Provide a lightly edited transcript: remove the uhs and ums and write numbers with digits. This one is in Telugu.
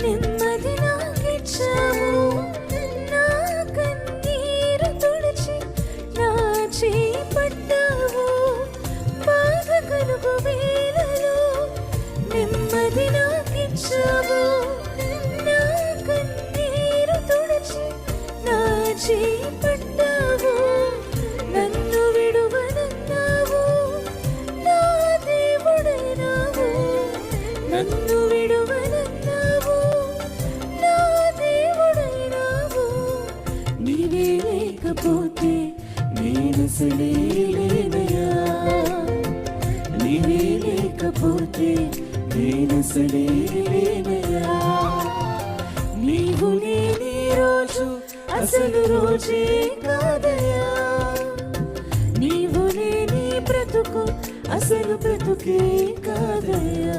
నెమ్మది నాకిచ్చావు, నా కన్నీరు తుడిచి నా చేయి పట్టావు. బాధ కలుగు వేళలో నెమ్మది నాకిచ్చావు, నా కన్నీరు తుడిచి నా చేయి పట్టావు. నన్ను విడువనన్నావు, నా దేవుడైనావు. నన్ను విడువనన్నావు, నా దేవుడైనావు. నీవే లేకపోతే నేనసలే లేనయ్యా, నీవే లేకపోతే నేనసలే లేనయ్యా. నీవు లేని రోజు అసలు రోజే కాదయ్యా, నీవు లేని బ్రతుకు అసలు బ్రతుకే కాదయ్యా.